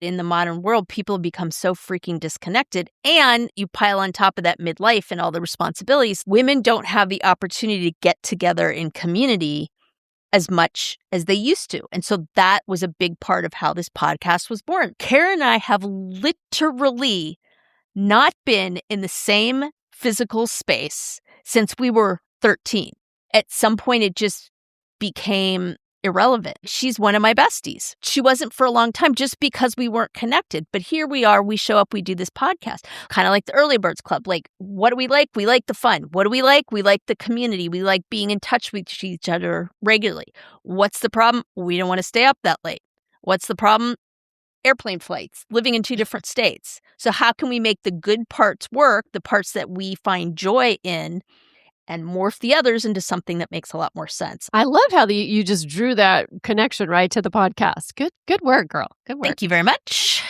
in the modern world, people have become so freaking disconnected, and you pile on top of that midlife and all the responsibilities. Women don't have the opportunity to get together in community as much as they used to. And so that was a big part of how this podcast was born. Karen and I have literally not been in the same physical space since we were 13. At some point, it just became irrelevant. She's one of my besties. She wasn't for a long time just because we weren't connected. But here we are. We show up. We do this podcast. Kind of like the Early Birds Club. Like, what do we like? We like the fun. What do we like? We like the community. We like being in touch with each other regularly. What's the problem? We don't want to stay up that late. What's the problem? Airplane flights, living in two different states. So how can we make the good parts work, the parts that we find joy in, and morph the others into something that makes a lot more sense? I love how you just drew that connection right to the podcast. Good work, girl. Good work. Thank you very much.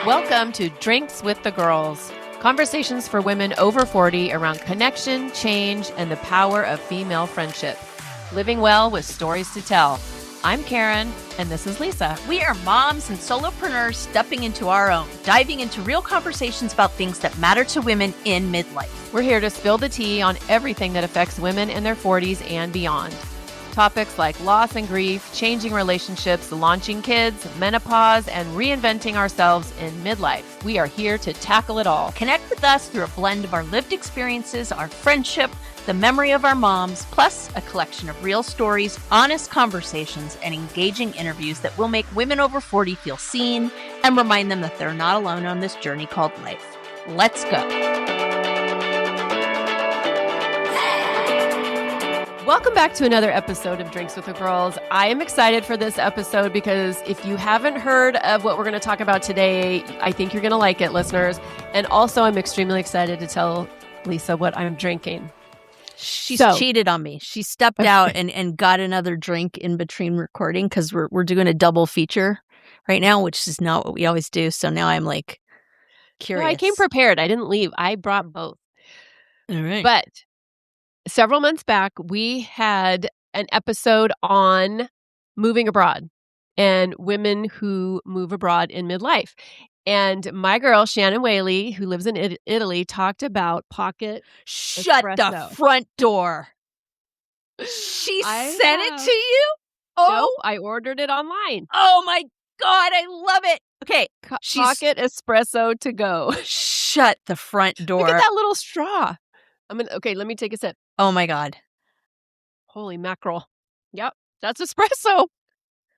Welcome to Drinks with the Girls. Conversations for women over 40 around connection, change, and the power of female friendship. Living well with stories to tell. I'm Karen, and this is Lisa. We are moms and solopreneurs stepping into our own, diving into real conversations about things that matter to women in midlife. We're here to spill the tea on everything that affects women in their 40s and beyond. Topics like loss and grief, changing relationships, launching kids, menopause, and reinventing ourselves in midlife. We are here to tackle it all. Connect with us through a blend of our lived experiences, our friendship, the memory of our moms, plus a collection of real stories, honest conversations, and engaging interviews that will make women over 40 feel seen and remind them that they're not alone on this journey called life. Let's go. Welcome back to another episode of Drinks with the Girls. I am excited for this episode because if you haven't heard of what we're going to talk about today, I think you're going to like it, listeners. And also, I'm extremely excited to tell Lisa what I'm drinking. She's cheated on me. She stepped out and got another drink in between recording because we're doing a double feature right now, which is not what we always do. So now I'm like curious. No, I came prepared. I didn't leave. I brought both. All right. But several months back, we had an episode on moving abroad and women who move abroad in midlife. And my girl, Shannon Whaley, who lives in Italy, talked about Shut espresso. the front door. She sent it to you? Oh, no, I ordered it online. Oh my God, I love it. Okay. Pocket espresso to go. Shut the front door. Look at that little straw. Okay, let me take a sip. Oh my God. Holy mackerel. Yep, that's espresso.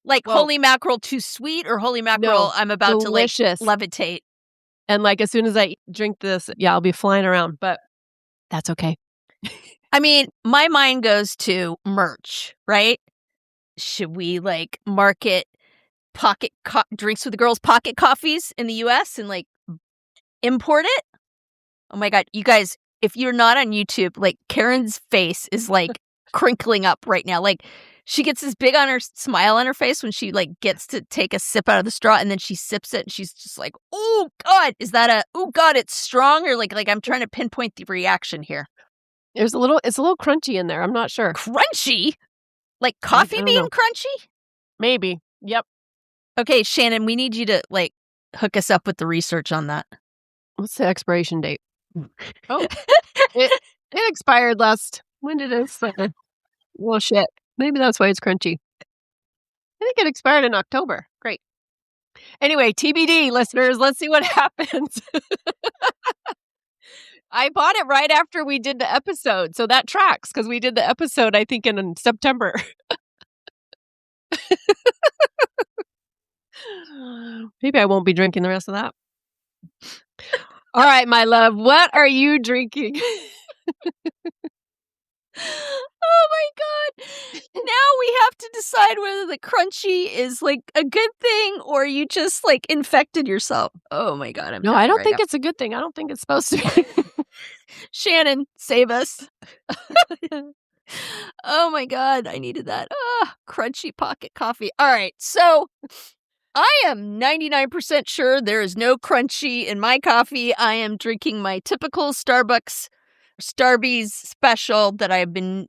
Like holy mackerel too sweet or holy mackerel I'm about delicious. To like levitate. And like as soon as I drink this, I'll be flying around, but that's okay. I mean, my mind goes to merch, right? Should we like market Drinks with the Girls pocket coffees in the US and like import it? Oh my God, you guys, if you're not on YouTube, like Karen's face is like crinkling up right now. Like she gets this big smile on her face when she like gets to take a sip out of the straw and then she sips it and she's just like, oh God, is that oh God, it's strong? Or like I'm trying to pinpoint the reaction here. It's a little crunchy in there. I'm not sure. Crunchy? Like coffee bean crunchy? Maybe. Yep. Okay, Shannon, we need you to like hook us up with the research on that. What's the expiration date? Oh, it expired when did it expire? Well, shit. Maybe that's why it's crunchy. I think it expired in October. Great. Anyway, TBD, listeners. Let's see what happens. I bought it right after we did the episode, so that tracks because we did the episode, I think, in September. Maybe I won't be drinking the rest of that. All right, my love, what are you drinking? Oh my God. Now we have to decide whether the crunchy is like a good thing or you just like infected yourself. Oh my God. I don't think it's a good thing. I don't think it's supposed to be. Shannon, save us. Oh my God. I needed that. Crunchy pocket coffee. All right. So I am 99% sure there is no crunchy in my coffee. I am drinking my typical Starbucks Starbucks special that I've been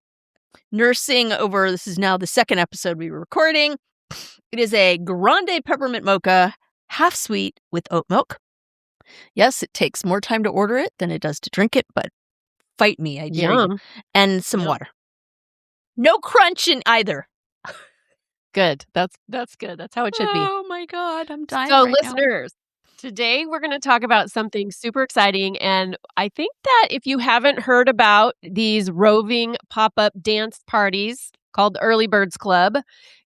nursing over. This is now the second episode we were recording. It is a grande peppermint mocha, half sweet with oat milk. Yes, it takes more time to order it than it does to drink it, but fight me, I dare you. And some water. No crunch in either. Good. That's good. That's how it should be. Oh my God, I'm dying So right now. listeners, today we're going to talk about something super exciting. And I think that if you haven't heard about these roving pop-up dance parties called the Early Birds Club,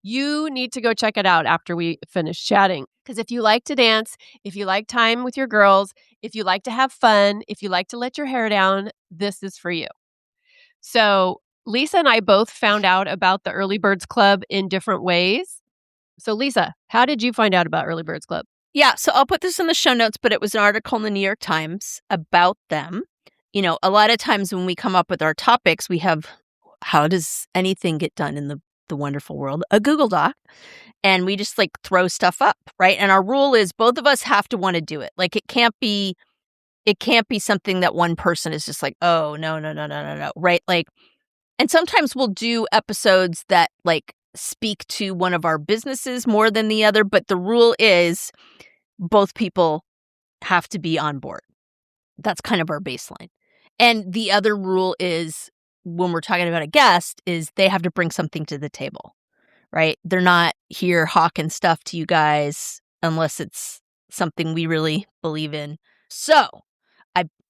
you need to go check it out after we finish chatting. Because if you like to dance, if you like time with your girls, if you like to have fun, if you like to let your hair down, this is for you. So Lisa and I both found out about the Early Birds Club in different ways. So Lisa, how did you find out about Early Birds Club? Yeah, so I'll put this in the show notes, but it was an article in the New York Times about them. You know, a lot of times when we come up with our topics, we have, how does anything get done in the wonderful world? A Google Doc. And we just like throw stuff up, right? And our rule is both of us have to want to do it. Like it can't be something that one person is just like, oh, no, right? Like, and sometimes we'll do episodes that like speak to one of our businesses more than the other, but the rule is both people have to be on board. That's kind of our baseline. And the other rule is when we're talking about a guest is they have to bring something to the table, right? They're not here hawking stuff to you guys unless it's something we really believe in. So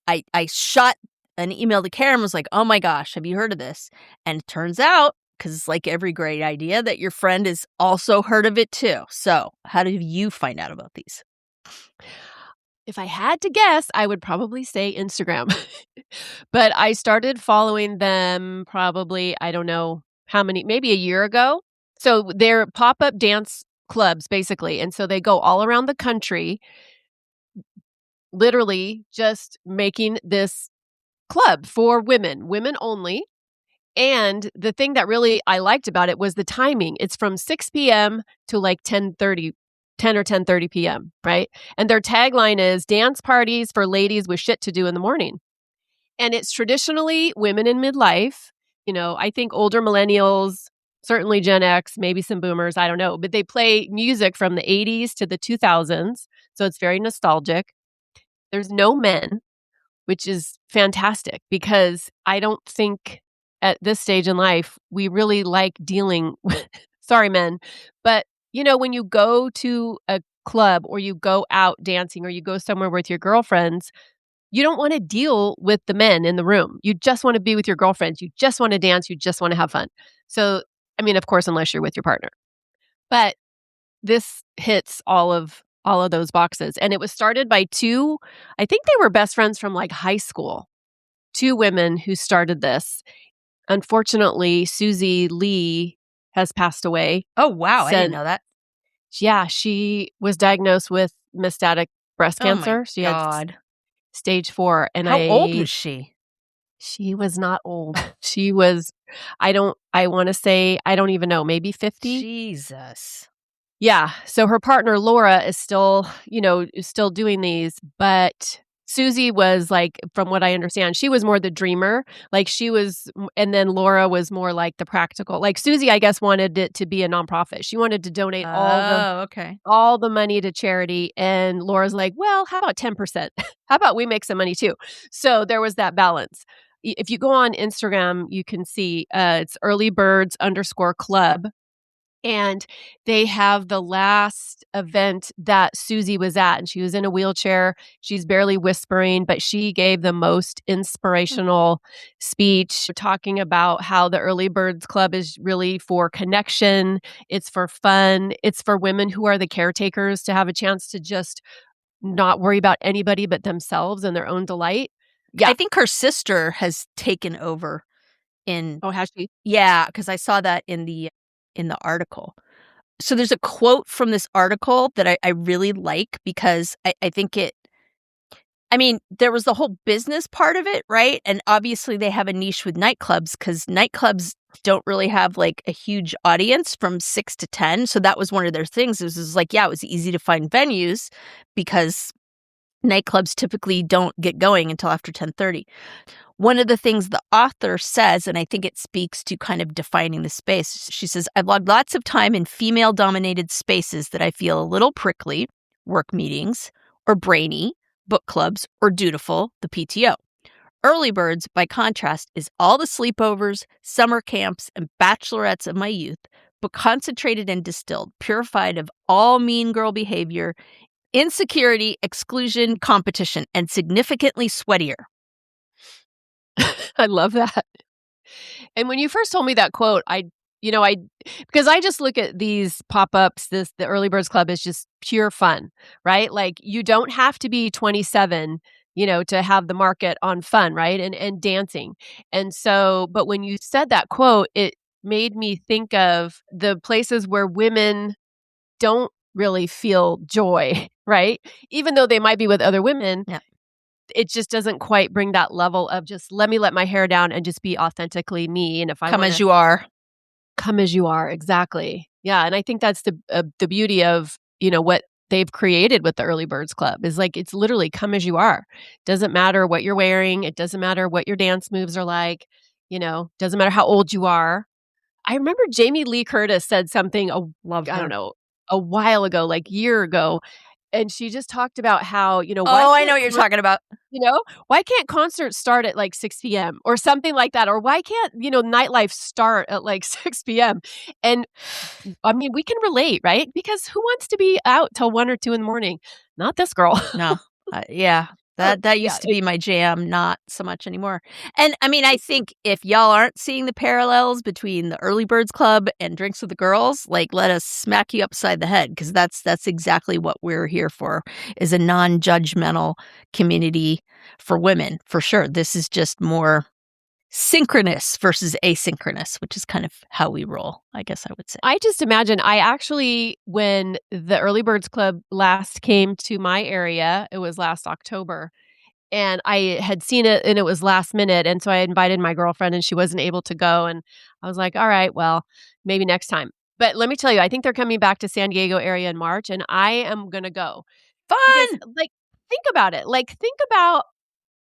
I shot an email to Karen, was like, oh my gosh, have you heard of this? And it turns out, because it's like every great idea, that your friend has also heard of it too. So how did you find out about these? If I had to guess, I would probably say Instagram. But I started following them probably, I don't know how many, maybe a year ago. So they're pop-up dance clubs, basically. And so they go all around the country, literally just making this club for women only. And the thing that really I liked about it was the timing. It's from 6 p.m. to like 10 or 10:30 p.m., right? And their tagline is dance parties for ladies with shit to do in the morning. And it's traditionally women in midlife. You know, I think older millennials, certainly Gen X, maybe some boomers, I don't know. But they play music from the 80s to the 2000s. So it's very nostalgic. There's no men, which is fantastic because I don't think at this stage in life, we really like dealing with, sorry, men, but you know, when you go to a club or you go out dancing or you go somewhere with your girlfriends, you don't want to deal with the men in the room. You just want to be with your girlfriends. You just want to dance. You just want to have fun. So, I mean, of course, unless you're with your partner. But this hits all of those boxes. And it was started by two, I think they were best friends from like high school, two women who started this. Unfortunately, Susie Lee has passed away. Oh, wow. I didn't know that. Yeah, she was diagnosed with metastatic breast cancer. She had stage 4. And how old was she? She was not old. She was, I want to say, I don't even know, maybe 50. Jesus. Yeah. So her partner, Laura, is still doing these. But Susie was like, from what I understand, she was more the dreamer. Like she was, and then Laura was more like the practical. Like Susie, I guess, wanted it to be a nonprofit. She wanted to donate all the money to charity. And Laura's like, well, how about 10%? How about we make some money too? So there was that balance. If you go on Instagram, you can see it's earlybirds_club. And they have the last event that Susie was at, and she was in a wheelchair. She's barely whispering, but she gave the most inspirational speech talking about how the Early Birds Club is really for connection. It's for fun. It's for women who are the caretakers to have a chance to just not worry about anybody but themselves and their own delight. Yeah. I think her sister has taken over in... Oh, has she? Yeah, because I saw that in the article. So there's a quote from this article that I really like because I think there was the whole business part of it, right? And obviously they have a niche with nightclubs because nightclubs don't really have like a huge audience from 6 to 10. So that was one of their things. It was like, yeah, it was easy to find venues because nightclubs typically don't get going until after 10:30. One of the things the author says, and I think it speaks to kind of defining the space, she says, "I've logged lots of time in female-dominated spaces that I feel a little prickly, work meetings, or brainy, book clubs, or dutiful, the PTO. Early Birds, by contrast, is all the sleepovers, summer camps, and bachelorettes of my youth, but concentrated and distilled, purified of all mean girl behavior, insecurity, exclusion, competition, and significantly sweatier." I love that. And when you first told me that quote, because I just look at these pop-ups, the Early Birds Club is just pure fun, right? Like, you don't have to be 27, to have the market on fun, right? And dancing. And so, but when you said that quote, it made me think of the places where women don't really feel joy, right? Even though they might be with other women. Yeah. It just doesn't quite bring that level of just let me let my hair down and just be authentically me. And if I Come wanna, as you are. come as you are, exactly. Yeah, and I think that's the beauty of what they've created with the Early Birds Club is like it's literally come as you are. Doesn't matter what you're wearing. It doesn't matter what your dance moves are like. Doesn't matter how old you are. I remember Jamie Lee Curtis said something. Love I her. don't know, a while ago, like year ago, and she just talked about how why Oh, I can't know what you're talking about. Why can't concerts start at like 6 p.m. or something like that? Or why can't, nightlife start at like 6 p.m.? And I mean, we can relate, right? Because who wants to be out till 1 or 2 in the morning? Not this girl. No. Yeah. That Yeah. used to be my jam, not so much anymore. And I mean, I think if y'all aren't seeing the parallels between the Early Birds Club and Drinks with the Girls, like, let us smack you upside the head, because that's exactly what we're here for, is a non-judgmental community for women, for sure. This is just more synchronous versus asynchronous, which is kind of how we roll, I guess I would say. I just imagine when the Early Birds Club last came to my area, it was last October. And I had seen it and it was last minute. And so I invited my girlfriend and she wasn't able to go. And I was like, all right, well, maybe next time. But let me tell you, I think they're coming back to San Diego area in March and I am going to go. Because, Fun! think about it. Think about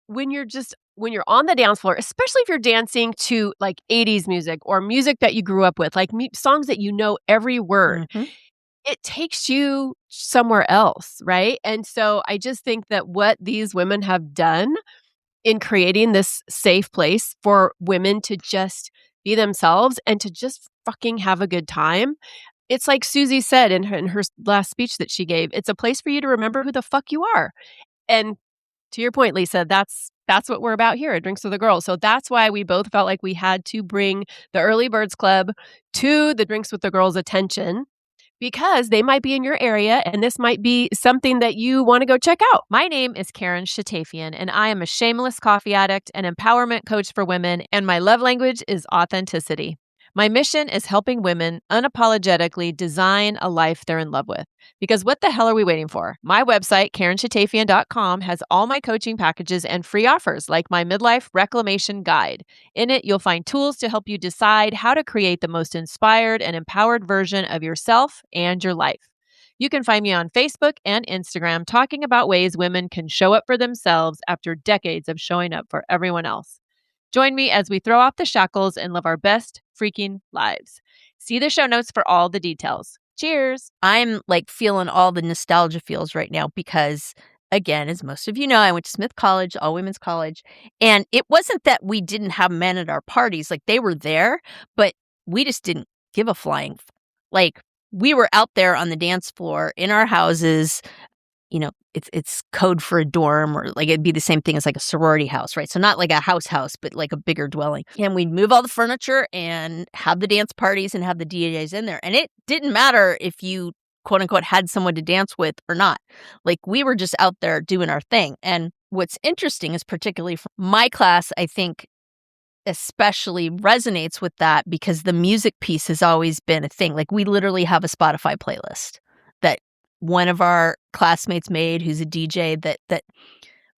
when you're on the dance floor, especially if you're dancing to like 80s music or music that you grew up with, like songs that you know every word. Mhm. It takes you somewhere else, right? And so I just think that what these women have done in creating this safe place for women to just be themselves and to just fucking have a good time. It's like Susie said in her last speech that she gave, it's a place for you to remember who the fuck you are. And to your point, Lisa, that's what we're about here at Drinks with the Girls. So that's why we both felt like we had to bring the Early Birds Club to the Drinks with the Girls attention, because they might be in your area and this might be something that you want to go check out. My name is Karen Shatafian, and I am a shameless coffee addict and empowerment coach for women, and my love language is authenticity. My mission is helping women unapologetically design a life they're in love with. Because what the hell are we waiting for? My website, KarenShatafian.com, has all my coaching packages and free offers like my Midlife Reclamation Guide. In it, you'll find tools to help you decide how to create the most inspired and empowered version of yourself and your life. You can find me on Facebook and Instagram talking about ways women can show up for themselves after decades of showing up for everyone else. Join me as we throw off the shackles and live our best freaking lives. See the show notes for all the details. Cheers. I'm like feeling all the nostalgia feels right now because, again, as most of you know, I went to Smith College, all women's college, and it wasn't that we didn't have men at our parties. Like, they were there, but we just didn't give a flying. Like, we were out there on the dance floor in our houses. It's code for a dorm, or like it'd be the same thing as like a sorority house, right? So not like a house, but like a bigger dwelling. And we'd move all the furniture and have the dance parties and have the DJs in there. And it didn't matter if you, quote unquote, had someone to dance with or not. Like, we were just out there doing our thing. And what's interesting is, particularly for my class, I think especially resonates with that because the music piece has always been a thing. Like, we literally have a Spotify playlist that one of our classmates made, who's a DJ, that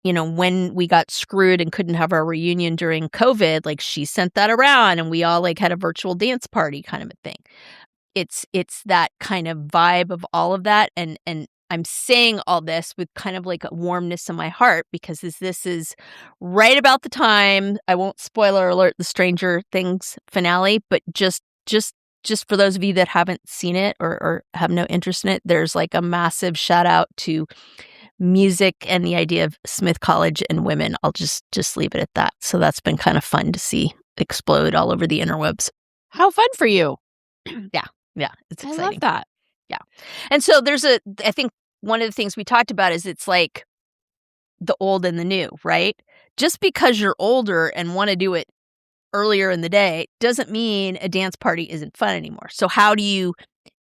when we got screwed and couldn't have our reunion during COVID, like, she sent that around and we all like had a virtual dance party kind of a thing. It's that kind of vibe of all of that. And I'm saying all this with kind of like a warmness in my heart because this is right about the time. I won't spoiler alert the Stranger Things finale, but just for those of you that haven't seen it or have no interest in it, there's like a massive shout out to music and the idea of Smith College and women. I'll just leave it at that. So that's been kind of fun to see explode all over the interwebs. How fun for you. Yeah, it's exciting. I love that. Yeah. And so I think one of the things we talked about is it's like the old and the new, right? Just because you're older and want to do it earlier in the day doesn't mean a dance party isn't fun anymore. So how do you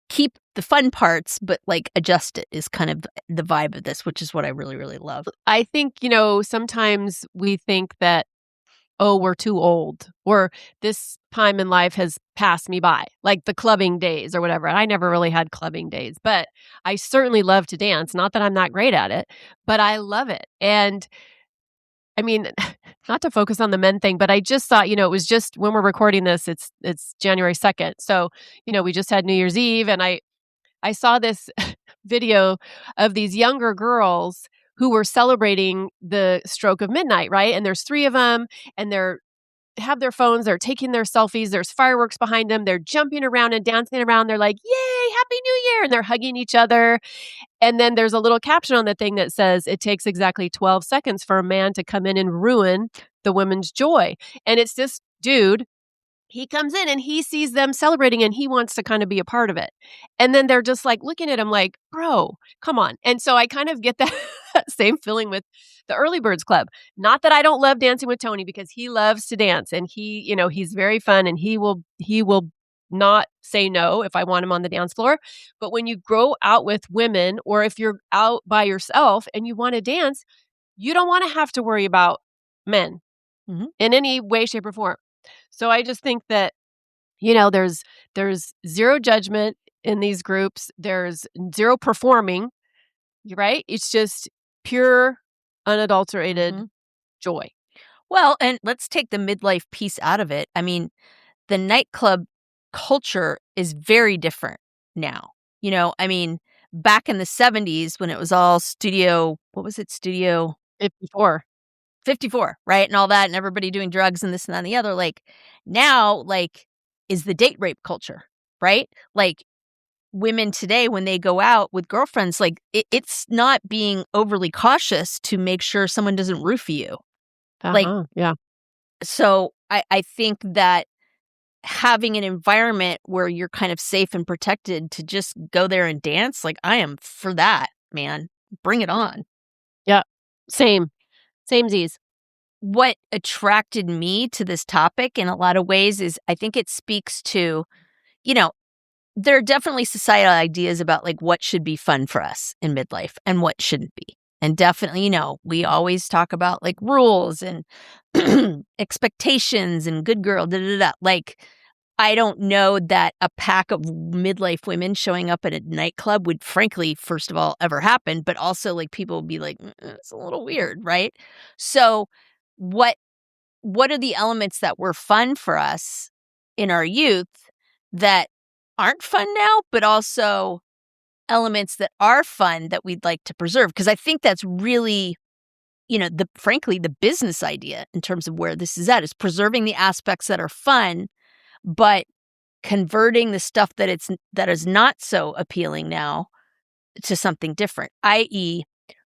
keep the fun parts but like adjust it is kind of the vibe of this, which is what I really, really love. I think, sometimes we think that, oh, we're too old, or this time in life has passed me by, like the clubbing days or whatever. And I never really had clubbing days, but I certainly love to dance. Not that I'm not great at it, but I love it. And I mean, not to focus on the men thing, but I just thought, it was just when we're recording this, it's January 2nd. So, we just had New Year's Eve, and I saw this video of these younger girls who were celebrating the stroke of midnight, right? And there's 3 of them, and they're have their phones, they're taking their selfies, there's fireworks behind them, they're jumping around and dancing around, they're like, yay, happy new year, and they're hugging each other. And then there's a little caption on the thing that says, it takes exactly 12 seconds for a man to come in and ruin the women's joy. And it's this dude, he comes in and he sees them celebrating and he wants to kind of be a part of it. And then they're just like looking at him like, bro, come on. And so I kind of get that same feeling with the Early Birds Club. Not that I don't love dancing with Tony, because he loves to dance and he's very fun, and he will not say no if I want him on the dance floor. But when you go out with women, or if you're out by yourself and you want to dance, you don't want to have to worry about men in any way, shape, or form. So I just think that, there's zero judgment in these groups. There's zero performing, right? It's just pure, unadulterated joy. Well, and let's take the midlife piece out of it. I mean, the nightclub culture is very different now. Back in the 70s when it was all Studio 54, right? And all that, and everybody doing drugs and this and that and the other. Like now, is the date rape culture, right? Like women today, when they go out with girlfriends, like it's not being overly cautious to make sure someone doesn't roofie you. Yeah. So I think that having an environment where you're kind of safe and protected to just go there and dance, like I am for that, man. Bring it on. Yeah. Samesies. What attracted me to this topic in a lot of ways is I think it speaks to, there are definitely societal ideas about like what should be fun for us in midlife and what shouldn't be. And definitely, we always talk about like rules and expectations and good girl, Like, I don't know that a pack of midlife women showing up at a nightclub would frankly, first of all, ever happen. But also like people would be like, it's a little weird, right? So what are the elements that were fun for us in our youth that aren't fun now, but also elements that are fun that we'd like to preserve? Because I think that's really, frankly, the business idea in terms of where this is at is preserving the aspects that are fun, but converting the stuff that is not so appealing now to something different, i.e.,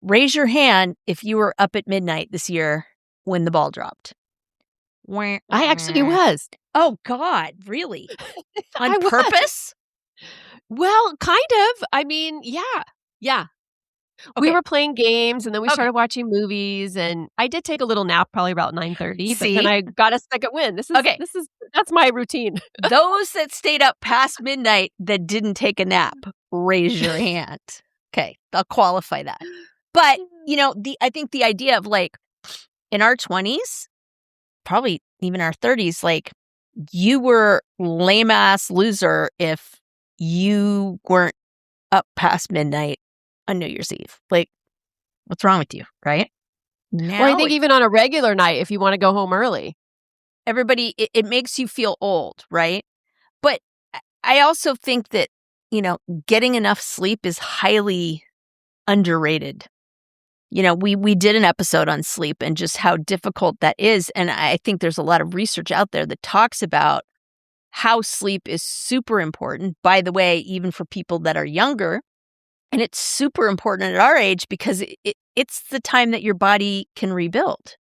raise your hand if you were up at midnight this year when the ball dropped. I actually was. Oh, God, really? On purpose? Well, kind of. I mean, yeah. Okay. We were playing games, and then we started watching movies, and I did take a little nap, probably about 9:30. But then I got a second win. That's my routine. Those that stayed up past midnight that didn't take a nap, raise your hand. Okay, I'll qualify that. But I think the idea of like in our 20s, probably even our 30s, like you were lame ass loser if you weren't up past midnight on New Year's Eve. Like, what's wrong with you, right? Now, well, I think even on a regular night, if you want to go home early, everybody, it makes you feel old, right? But I also think that, getting enough sleep is highly underrated. We did an episode on sleep and just how difficult that is. And I think there's a lot of research out there that talks about how sleep is super important, by the way, even for people that are younger. And it's super important at our age because it's the time that your body can rebuild,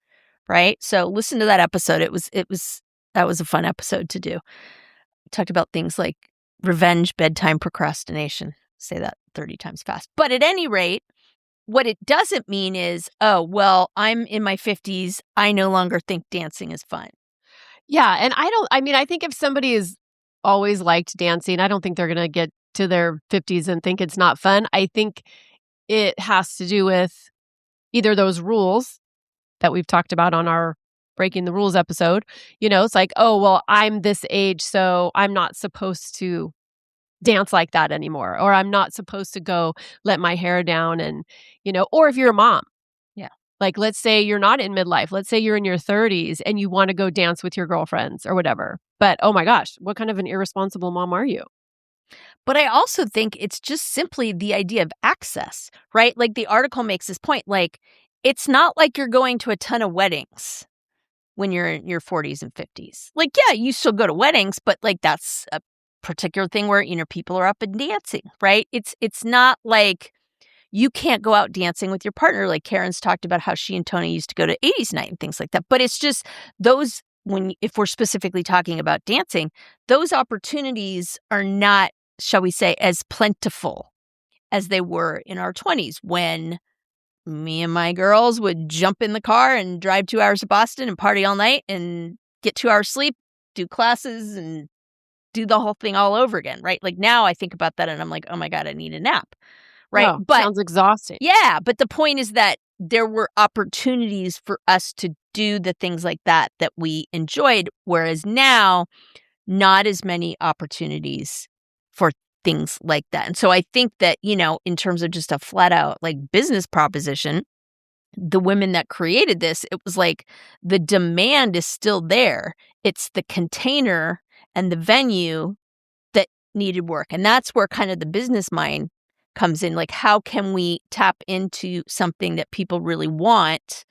right? So listen to that episode. That was a fun episode to do. We talked about things like revenge, bedtime, procrastination. Say that 30 times fast. But at any rate, what it doesn't mean is, oh, well, I'm in my 50s. I no longer think dancing is fun. Yeah. And I think if somebody has always liked dancing, I don't think they're going to get to their 50s and think it's not fun. I think it has to do with either those rules that we've talked about on our Breaking the Rules episode. It's like, oh, well, I'm this age, so I'm not supposed to dance like that anymore, or I'm not supposed to go let my hair down. And, or if you're a mom. Yeah. Like, let's say you're not in midlife. Let's say you're in your 30s and you want to go dance with your girlfriends or whatever. But, oh my gosh, what kind of an irresponsible mom are you? But I also think it's just simply the idea of access, right? Like the article makes this point, like it's not like you're going to a ton of weddings when you're in your 40s and 50s. Like, yeah, you still go to weddings, but like that's a particular thing where, people are up and dancing, right? It's not like you can't go out dancing with your partner. Like Karen's talked about how she and Tony used to go to 80s night and things like that. But it's just those, if we're specifically talking about dancing, those opportunities are not, shall we say, as plentiful as they were in our 20s when me and my girls would jump in the car and drive 2 hours to Boston and party all night and get 2 hours sleep, do classes and do the whole thing all over again, right? Like now I think about that and I'm like, oh my God, I need a nap, right? Oh, but sounds exhausting. Yeah, but the point is that there were opportunities for us to do the things like that we enjoyed, whereas now, not as many opportunities for things like that. And so I think that, in terms of just a flat out like business proposition, the women that created this, it was like the demand is still there. It's the container and the venue that needed work. And that's where kind of the business mind comes in. Like, how can we tap into something that people really want,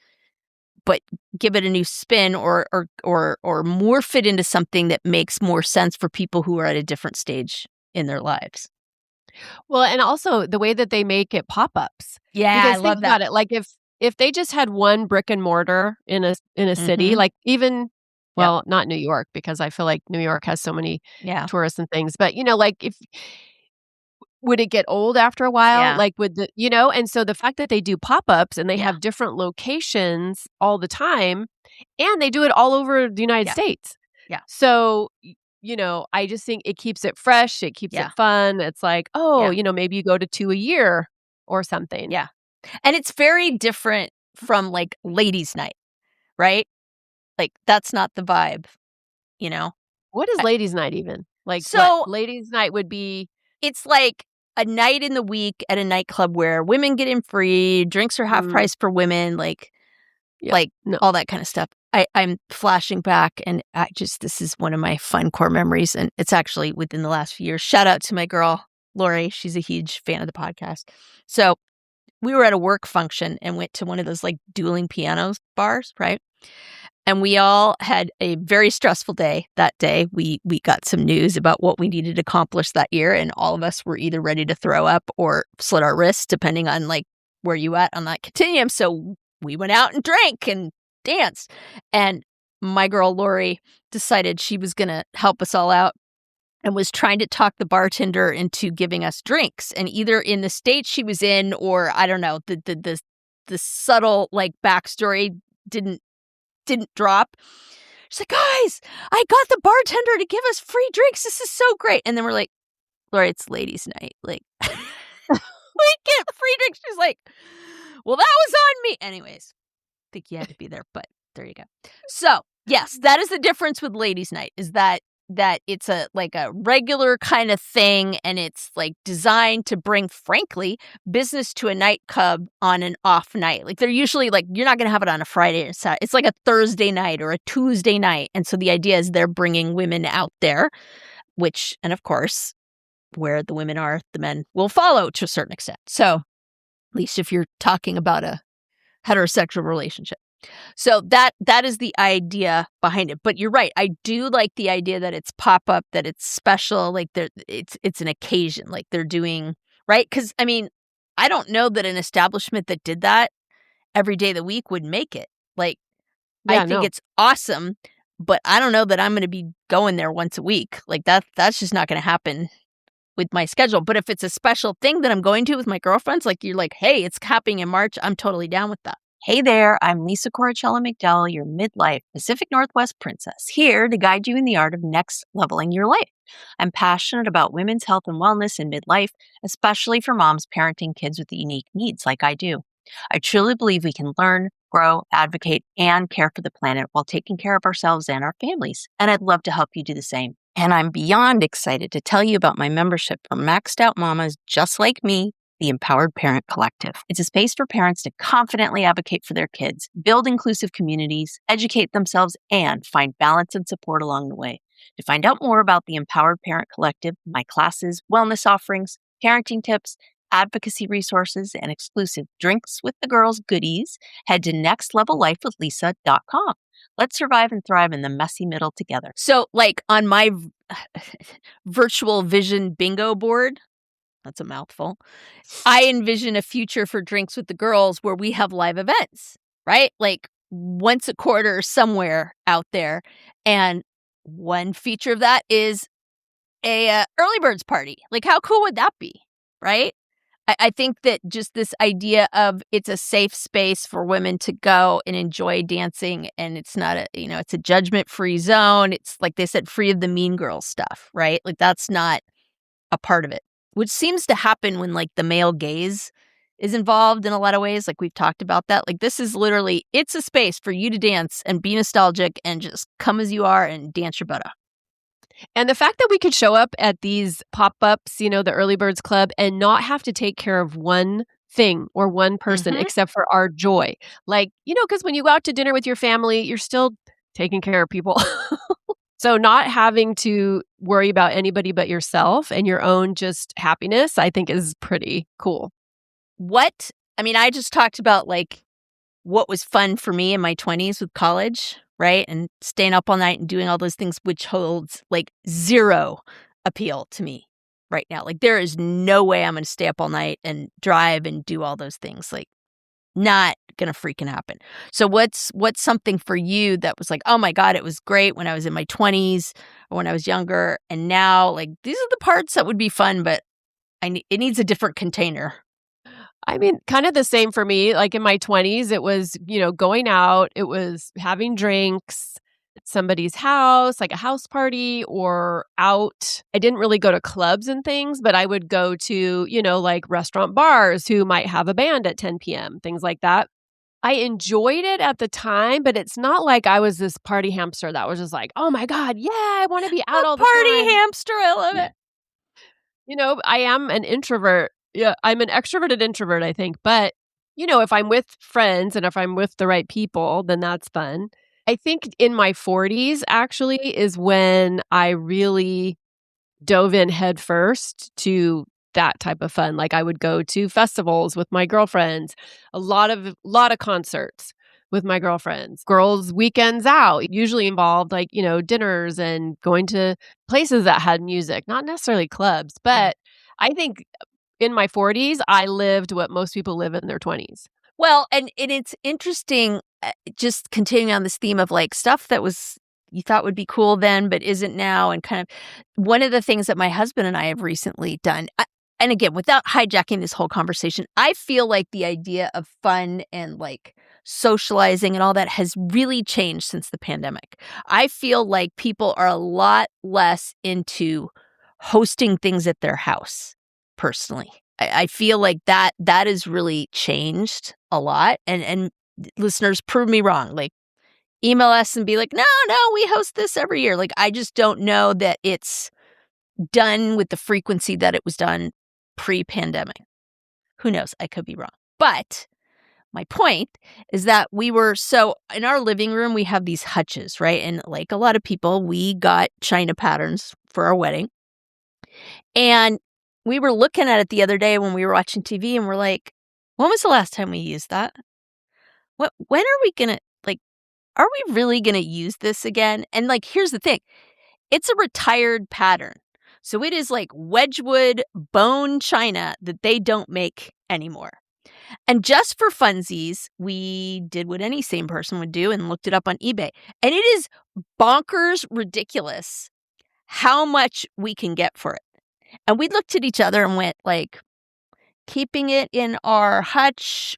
but give it a new spin or morph it into something that makes more sense for people who are at a different stage in their lives. Well, and also the way that they make it pop-ups. Yeah, because I love think that. about it. Like if they just had one brick and mortar in a city, like even not New York, because I feel like New York has so many tourists and things. But like if would it get old after a while? Yeah. Like would the and so the fact that they do pop-ups and they have different locations all the time and they do it all over the United States. Yeah. So I just think it keeps it fresh. It keeps it fun. It's like, maybe you go to 2 a year or something. Yeah. And it's very different from like ladies' night, right? Like that's not the vibe, What is ladies' night even? Like, so ladies' night would be? It's like a night in the week at a nightclub where women get in free, drinks are half price for women, all that kind of stuff. I'm flashing back and this is one of my fun core memories. And it's actually within the last few years. Shout out to my girl, Lori. She's a huge fan of the podcast. So we were at a work function and went to one of those like dueling pianos bars, right? And we all had a very stressful day that day. We got some news about what we needed to accomplish that year. And all of us were either ready to throw up or slit our wrists, depending on like where you at on that continuum. So we went out and drank and danced. And my girl, Lori, decided she was going to help us all out and was trying to talk the bartender into giving us drinks. And either in the state she was in or I don't know, the subtle like backstory didn't drop. She's like, guys, I got the bartender to give us free drinks. This is so great. And then we're like, Lori, it's ladies' night. Like, we get free drinks. She's like, well, that was on me. Anyways, I think you had to be there, but there you go. So, yes, that is the difference with ladies' night is that it's a regular kind of thing and it's like designed to bring, frankly, business to a nightclub on an off night. Like they're usually like, you're not going to have it on a Friday or Saturday. It's like a Thursday night or a Tuesday night. And so the idea is they're bringing women out there, and of course, where the women are, the men will follow to a certain extent. So at least if you're talking about a heterosexual relationship. So that is the idea behind it. But you're right. I do like the idea that it's pop-up, that it's special, like it's an occasion, like they're doing, right? Because, I mean, I don't know that an establishment that did that every day of the week would make it. Like, I think it's awesome, but I don't know that I'm going to be going there once a week. Like, that's just not going to happen with my schedule. But if it's a special thing that I'm going to with my girlfriends, like you're like, hey, it's happening in March, I'm totally down with that. Hey there, I'm Lisa Corachella McDowell, your midlife Pacific Northwest princess, here to guide you in the art of next leveling your life. I'm passionate about women's health and wellness in midlife, especially for moms parenting kids with unique needs like I do. I truly believe we can learn, grow, advocate, and care for the planet while taking care of ourselves and our families. And I'd love to help you do the same. And I'm beyond excited to tell you about my membership for maxed out mamas just like me, the Empowered Parent Collective. It's a space for parents to confidently advocate for their kids, build inclusive communities, educate themselves, and find balance and support along the way. To find out more about the Empowered Parent Collective, my classes, wellness offerings, parenting tips, advocacy resources, and exclusive Drinks with the Girls goodies, head to nextlevellifewithlisa.com. Let's survive and thrive in the messy middle together. So, like, on my virtual vision bingo board, that's a mouthful, I envision a future for Drinks with the Girls where we have live events, right? Like once a quarter somewhere out there. And one feature of that is a early birds party. Like, how cool would that be, right? I think that just this idea of it's a safe space for women to go and enjoy dancing, and it's not it's a judgment-free zone. It's like they said, free of the mean girls stuff, right? Like that's not a part of it, which seems to happen when like the male gaze is involved in a lot of ways. Like we've talked about that. Like this is literally, it's a space for you to dance and be nostalgic and just come as you are and dance your butt off. And the fact that we could show up at these pop-ups, the Early Birds Club, and not have to take care of one thing or one person except for our joy. Like, because when you go out to dinner with your family, you're still taking care of people. So not having to worry about anybody but yourself and your own just happiness, I think is pretty cool. I just talked about like what was fun for me in my 20s with college, right? And staying up all night and doing all those things, which holds like zero appeal to me right now. Like there is no way I'm going to stay up all night and drive and do all those things. Like not going to freaking happen. So what's something for you that was like, oh my God, it was great when I was in my 20s or when I was younger. And now like these are the parts that would be fun, but it needs a different container. I mean, kind of the same for me. Like in my 20s, it was, going out, it was having drinks at somebody's house, like a house party or out. I didn't really go to clubs and things, but I would go to, like restaurant bars who might have a band at 10 p.m., things like that. I enjoyed it at the time, but it's not like I was this party hamster that was just like, oh my God, yeah, I want to be out all the time. Party hamster, I love it. I am an introvert. Yeah, I'm an extroverted introvert, I think. But, if I'm with friends and if I'm with the right people, then that's fun. I think in my 40s, actually, is when I really dove in head first to that type of fun. Like I would go to festivals with my girlfriends, a lot of concerts with my girlfriends, girls' weekends out, usually involved like, dinners and going to places that had music, not necessarily clubs. But I think in my 40s, I lived what most people live in their 20s. Well, and it's interesting, just continuing on this theme of like stuff that was you thought would be cool then, but isn't now. And kind of one of the things that my husband and I have recently done, and again, without hijacking this whole conversation, I feel like the idea of fun and like socializing and all that has really changed since the pandemic. I feel like people are a lot less into hosting things at their house. Personally, I feel like that has really changed a lot. And listeners, prove me wrong. Like, email us and be like, no, we host this every year. Like, I just don't know that it's done with the frequency that it was done pre-pandemic. Who knows? I could be wrong. But my point is that we were in our living room, we have these hutches, right? And like a lot of people, we got China patterns for our wedding. And we were looking at it the other day when we were watching TV and we're like, When was the last time we used that? When are we gonna, are we really gonna use this again? And, here's the thing. It's a retired pattern. So it is like Wedgwood bone china that they don't make anymore. And just for funsies, we did what any sane person would do and looked it up on eBay. And it is bonkers ridiculous how much we can get for it. And we looked at each other and went, keeping it in our hutch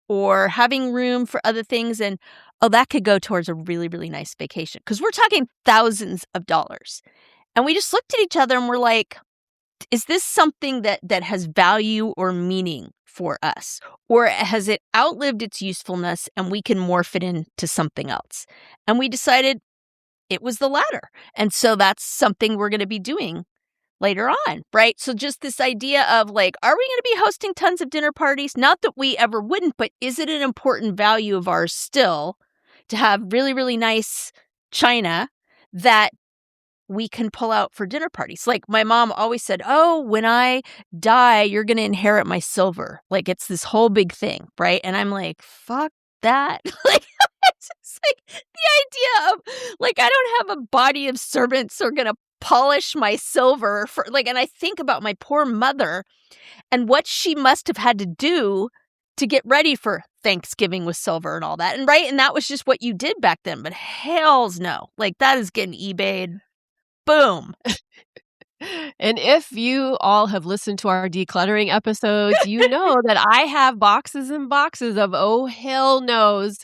or having room for other things. And, that could go towards a really, really nice vacation. Because we're talking thousands of dollars. And we just looked at each other and we're like, is this something that has value or meaning for us? Or has it outlived its usefulness and we can morph it into something else? And we decided it was the latter. And so that's something we're going to be doing later on, right? So just this idea of are we going to be hosting tons of dinner parties? Not that we ever wouldn't, but is it an important value of ours still to have really, really nice china that we can pull out for dinner parties? My mom always said, oh, when I die, you're going to inherit my silver. It's this whole big thing, right? And I'm like, fuck that. It's just the idea of I don't have a body of servants who are going to polish my silver for and I think about my poor mother and what she must have had to do to get ready for Thanksgiving with silver and all that. And right. And that was just what you did back then. But hells no. That is getting eBayed. Boom. And if you all have listened to our decluttering episodes, you know that I have boxes and boxes of oh hell no's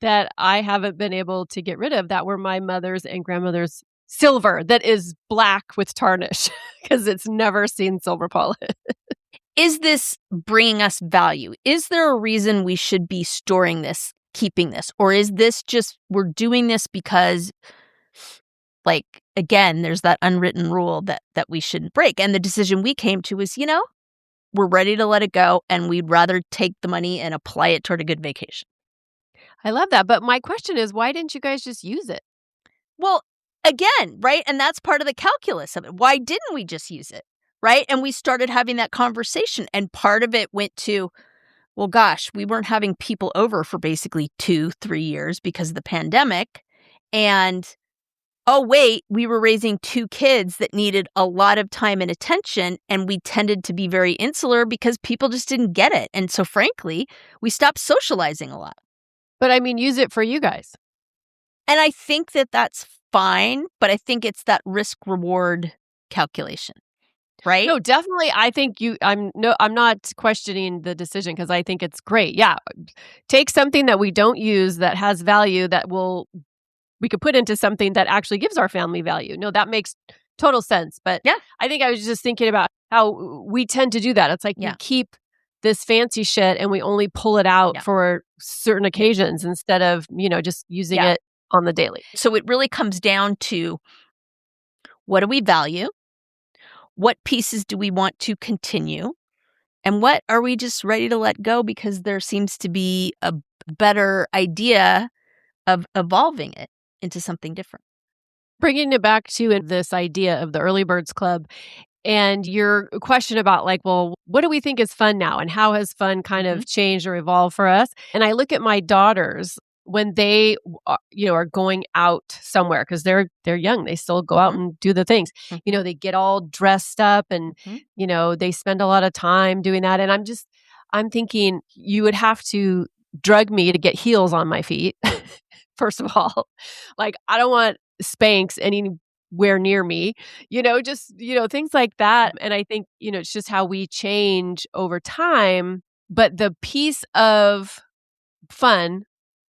that I haven't been able to get rid of that were my mother's and grandmother's silver that is black with tarnish because it's never seen silver polish. Is this bringing us value? Is there a reason we should be storing this, keeping this? Or is this just we're doing this because again, there's that unwritten rule that we shouldn't break. And the decision we came to is, we're ready to let it go and we'd rather take the money and apply it toward a good vacation. I love that. But my question is, why didn't you guys just use it? Well, again, right? And that's part of the calculus of it. Why didn't we just use it? Right? And we started having that conversation. And part of it went to, well, gosh, we weren't having people over for basically 2-3 years because of the pandemic. And oh, wait, we were raising 2 kids that needed a lot of time and attention, and we tended to be very insular because people just didn't get it. And so, frankly, we stopped socializing a lot. But I mean, use it for you guys. And I think that that's fine, but I think it's that risk-reward calculation, right? No, definitely. I think I'm not questioning the decision because I think it's great. Yeah. Take something that we don't use that has value that we could put into something that actually gives our family value. No, that makes total sense. But yeah, I think I was just thinking about how we tend to do that. It's we keep this fancy shit and we only pull it out for certain occasions instead of, just using it on the daily. So it really comes down to what do we value? What pieces do we want to continue? And what are we just ready to let go because there seems to be a better idea of evolving it into something different? Bringing it back to this idea of the Early Birds Club and your question about well, what do we think is fun now? And how has fun kind of changed or evolved for us? And I look at my daughters when they, are going out somewhere because they're young. They still go out and do the things. They get all dressed up and, they spend a lot of time doing that. And I'm thinking you would have to drug me to get heels on my feet. First of all, I don't want Spanx anywhere near me, things like that. And I think, it's just how we change over time. But the piece of fun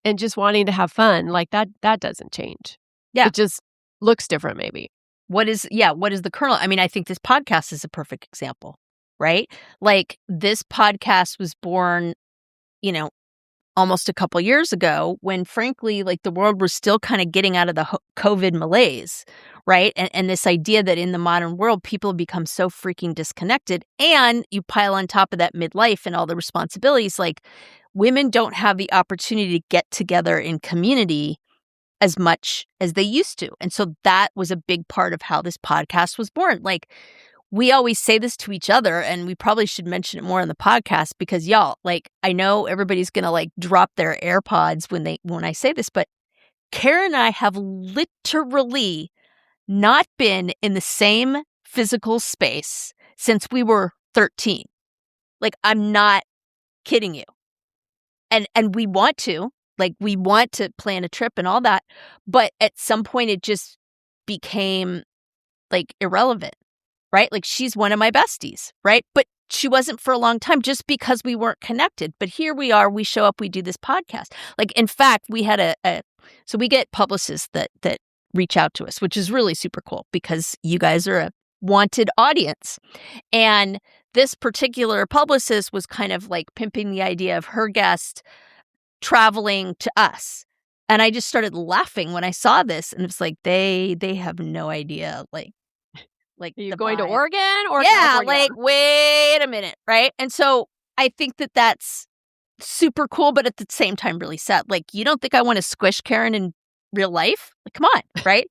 and just wanting to have fun, that doesn't change. Yeah. It just looks different, maybe. What is the kernel? I mean, I think this podcast is a perfect example, right? This podcast was born, almost a couple years ago when, frankly, the world was still kind of getting out of the COVID malaise, right? And this idea that in the modern world, people have become so freaking disconnected. And you pile on top of that midlife and all the responsibilities, women don't have the opportunity to get together in community as much as they used to. And so that was a big part of how this podcast was born. we always say this to each other, and we probably should mention it more on the podcast because y'all, like, I know everybody's going to like drop their AirPods when I say this, but Karen and I have literally not been in the same physical space since we were 13. Like, I'm not kidding you. And we want to, plan a trip and all that, but at some point it just became like irrelevant, right? Like, she's one of my besties, right? But she wasn't for a long time just because we weren't connected. But here we are, we show up, we do this podcast. Like, in fact, we had so we get publicists that reach out to us, which is really super cool because you guys are a wanted audience. And this particular publicist was kind of like pimping the idea of her guest traveling to us. And I just started laughing when I saw this. And it's like, they have no idea, like Are you going to Oregon or yeah, California? like, wait a minute, right? And so I think that that's super cool, but at the same time really sad. Like, you don't think I want to squish Karen in real life? Like, come on, right?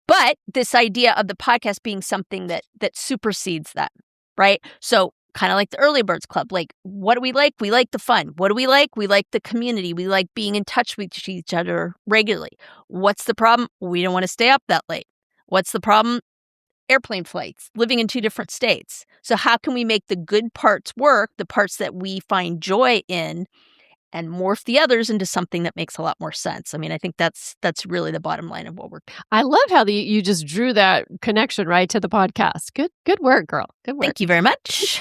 But this idea of the podcast being something that supersedes that, right? So kind of like the Early Birds Club, like, what do we like? We like the fun. What do we like? We like the community. We like being in touch with each other regularly. What's the problem? We don't want to stay up that late. What's the problem? Airplane flights, living in two different states. So how can we make the good parts work, the parts that we find joy in, and morph the others into something that makes a lot more sense? I mean, I think that's really the bottom line of what we're. I love how you just drew that connection right to the podcast. Good work, girl. Good work. Thank you very much.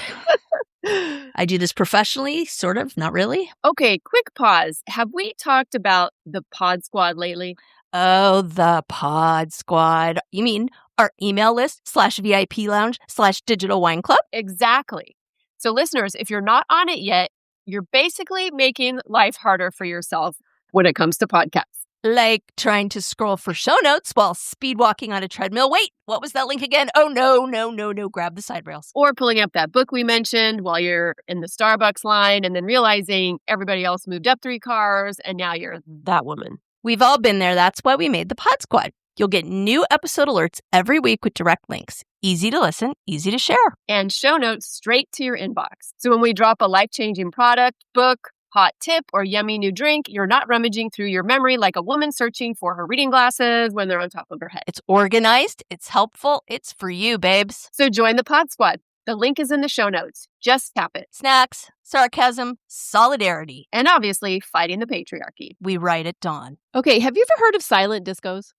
I do this professionally, sort of, not really. Okay, quick pause. Have we talked about the Pod Squad lately? Oh, the Pod Squad. You mean our email list /VIP lounge /digital wine club? Exactly. So listeners, if you're not on it yet, you're basically making life harder for yourself when it comes to podcasts. Like trying to scroll for show notes while speed walking on a treadmill. Wait, what was that link again? Oh, no. Grab the side rails. Or pulling up that book we mentioned while you're in the Starbucks line and then realizing everybody else moved up 3 cars and now you're that woman. We've all been there. That's why we made the Pod Squad. You'll get new episode alerts every week with direct links. Easy to listen, easy to share. And show notes straight to your inbox. So when we drop a life-changing product, book, hot tip, or yummy new drink, you're not rummaging through your memory like a woman searching for her reading glasses when they're on top of her head. It's organized, it's helpful, it's for you, babes. So join the Pod Squad. The link is in the show notes. Just tap it. Snacks, sarcasm, solidarity. And obviously, fighting the patriarchy. We write at dawn. Okay, have you ever heard of silent discos?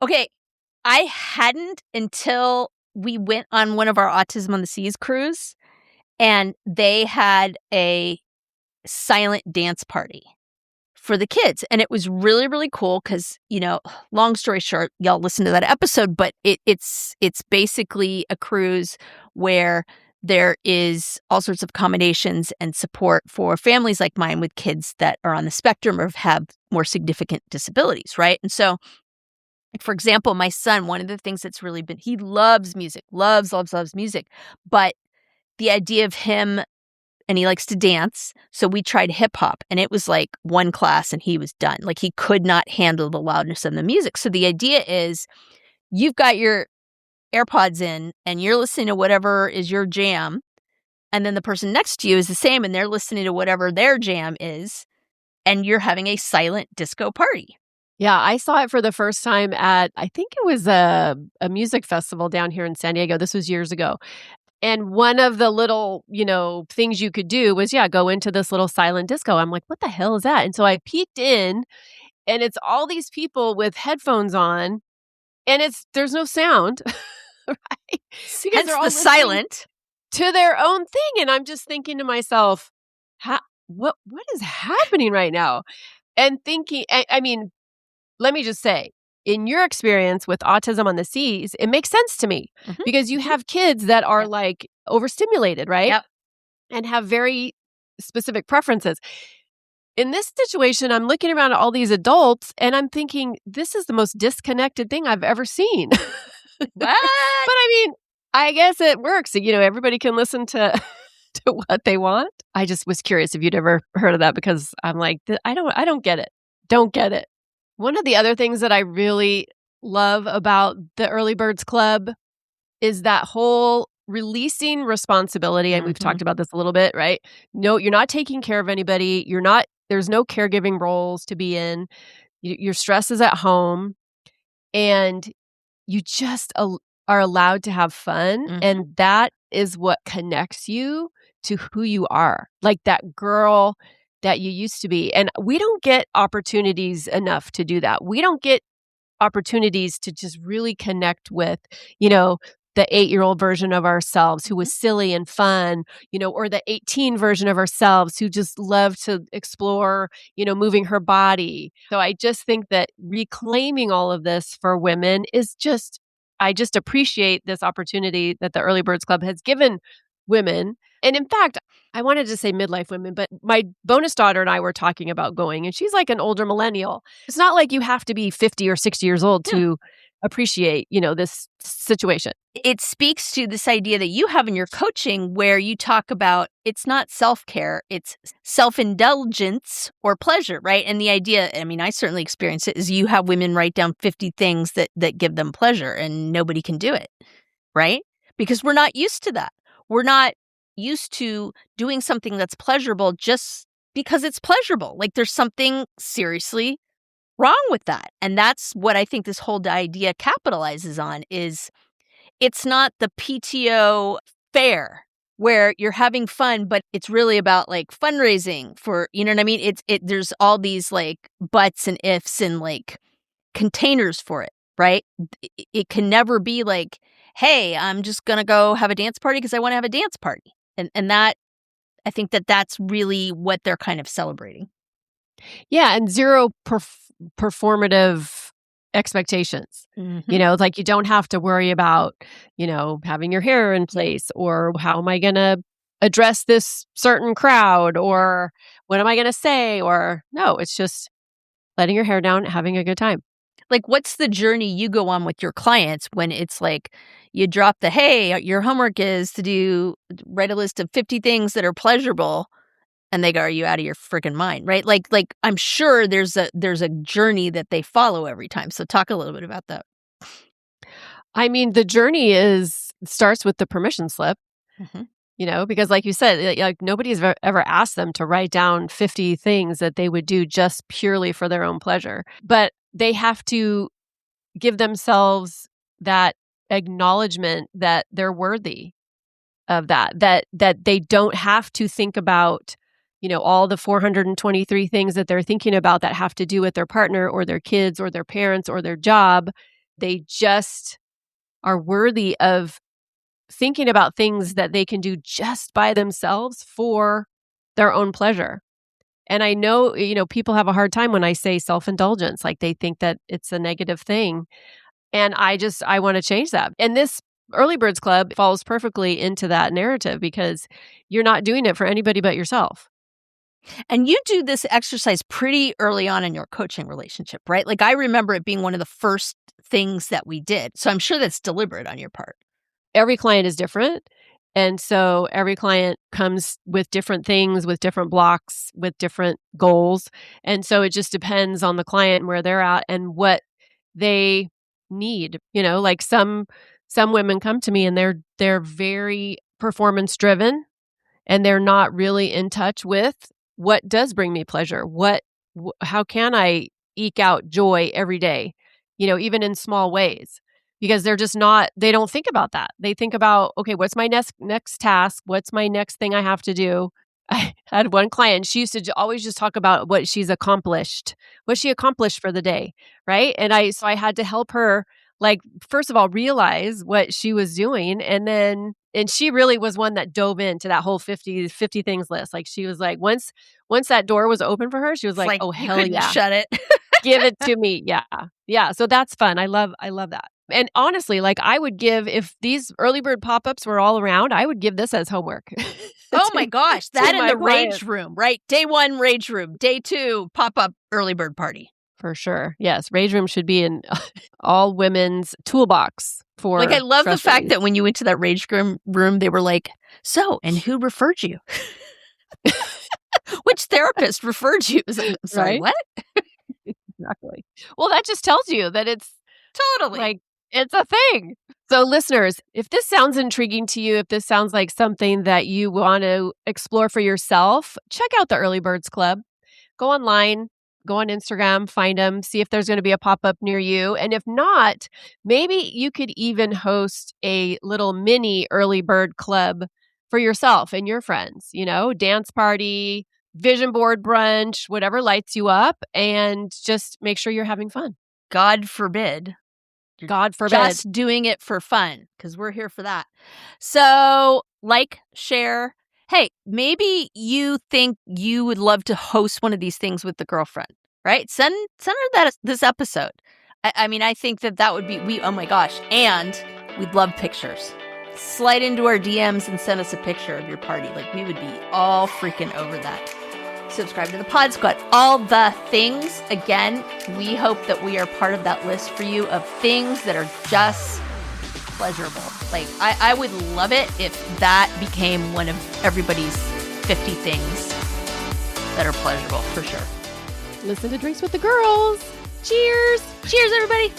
Okay, I hadn't until we went on one of our Autism on the Seas cruise, and they had a silent dance party for the kids. And it was really, really cool because, long story short, y'all listen to that episode, but it's basically a cruise where there is all sorts of accommodations and support for families like mine with kids that are on the spectrum or have more significant disabilities, right? And so, for example, my son, one of the things that's really been, he loves music, loves music, but the idea of him, and he likes to dance, so we tried hip hop, and it was like one class and he was done. Like, he could not handle the loudness of the music. So the idea is you've got your AirPods in and you're listening to whatever is your jam, and then the person next to you is the same and they're listening to whatever their jam is, and you're having a silent disco party. Yeah, I saw it for the first time at, I think it was a music festival down here in San Diego. This was years ago. And one of the little, things you could do was, go into this little silent disco. I'm like, what the hell is that? And so I peeked in, and it's all these people with headphones on, and there's no sound, right? Because Hence they're all the silent to their own thing. And I'm just thinking to myself, what is happening right now? And thinking, I mean, let me just say, in your experience with Autism on the Seas, it makes sense to me because you have kids that are like overstimulated, right? Yep. And have very specific preferences. In this situation, I'm looking around at all these adults and I'm thinking, this is the most disconnected thing I've ever seen. What? But I mean, I guess it works. Everybody can listen to what they want. I just was curious if you'd ever heard of that because I'm like, I don't get it. Don't get it. One of the other things that I really love about the Early Birds Club is that whole releasing responsibility. And we've talked about this a little bit, right? No, you're not taking care of anybody. There's no caregiving roles to be in. Your stress is at home and you just are allowed to have fun. And that is what connects you to who you are, like that girl that you used to be. And we don't get opportunities enough to do that. We don't get opportunities to just really connect with, the 8-year-old version of ourselves who was silly and fun, or the 18 version of ourselves who just loved to explore, moving her body. So I just think that reclaiming all of this for women I just appreciate this opportunity that the Early Birds Club has given women. And in fact, I wanted to say midlife women, but my bonus daughter and I were talking about going, and she's like an older millennial. It's not like you have to be 50 or 60 years old to appreciate, this situation. It speaks to this idea that you have in your coaching where you talk about it's not self-care, it's self-indulgence or pleasure, right? And the idea, I certainly experience it, is you have women write down 50 things that give them pleasure and nobody can do it, right? Because we're not used to that. We're not used to doing something that's pleasurable just because it's pleasurable. Like there's something seriously wrong with that. And that's what I think this whole idea capitalizes on is it's not the PTO fair where you're having fun, but it's really about like fundraising for, you know what I mean? There's all these like buts and ifs and like containers for it, right? It can never be like, hey, I'm just going to go have a dance party because I want to have a dance party. And that, I think that's really what they're kind of celebrating. Yeah. And zero performative expectations. It's like you don't have to worry about, having your hair in place or how am I going to address this certain crowd or what am I going to say? Or no, it's just letting your hair down, having a good time. Like, what's the journey you go on with your clients when it's like you drop hey, your homework is to write a list of 50 things that are pleasurable. And they go, are you out of your freaking mind, right? Like I'm sure there's a journey that they follow every time. So talk a little bit about that. The journey starts with the permission slip, because like you said, like nobody's ever asked them to write down 50 things that they would do just purely for their own pleasure. But they have to give themselves that acknowledgement that they're worthy of that they don't have to think about all the 423 things that they're thinking about that have to do with their partner or their kids or their parents or their job. They just are worthy of thinking about things that they can do just by themselves for their own pleasure. And I know, people have a hard time when I say self-indulgence, like they think that it's a negative thing. And I want to change that. And this Early Birds Club falls perfectly into that narrative because you're not doing it for anybody but yourself. And you do this exercise pretty early on in your coaching relationship, right? Like I remember it being one of the first things that we did. So I'm sure that's deliberate on your part. Every client is different. And so every client comes with different things, with different blocks, with different goals. And so it just depends on the client and where they're at and what they need. Like some women come to me and they're very performance driven and they're not really in touch with what does bring me pleasure. How can I eke out joy every day? Even in small ways. Because they're just not, they don't think about that. They think about, okay, what's my next task? What's my next thing I have to do? I had one client, she used to always just talk about what she accomplished for the day, right? And I had to help her, like, first of all, realize what she was doing. And she really was one that dove into that whole 50 things list. Like she was like, once that door was open for her, she was like, oh, hell yeah. Shut it. Give it to me. Yeah. Yeah. So that's fun. I love that. And honestly, like I would give, if these early bird pop-ups were all around, I would give this as homework. Oh my gosh. That in the rage room, right? Day 1, rage room. Day 2, pop-up early bird party. For sure. Yes. Rage room should be in all women's toolbox for like, I love the fact release. that when you went to that rage room, they were like, so, and who referred you? Which therapist referred you? Sorry, Right? what? Exactly. Well, that just tells you that it's Totally. like It's a thing. So listeners, if this sounds intriguing to you, if this sounds like something that you want to explore for yourself, check out the Early Birds Club. Go online, go on Instagram, find them, see if there's going to be a pop-up near you. And if not, maybe you could even host a little mini Early Bird Club for yourself and your friends, dance party, vision board brunch, whatever lights you up, and just make sure you're having fun. God forbid. God forbid. Just doing it for fun, because we're here for that. So, share. Hey, maybe you think you would love to host one of these things with the girlfriend, right? Send her this episode. I think that would be, oh my gosh. And we'd love pictures. Slide into our DMs and send us a picture of your party. We would be all freaking over that. Subscribe to the Pod Squad. All the things. Again, we hope that we are part of that list for you of things that are just pleasurable. I would love it if that became one of everybody's 50 things that are pleasurable, for sure. Listen to Drinks with the Girls. Cheers. Cheers, everybody.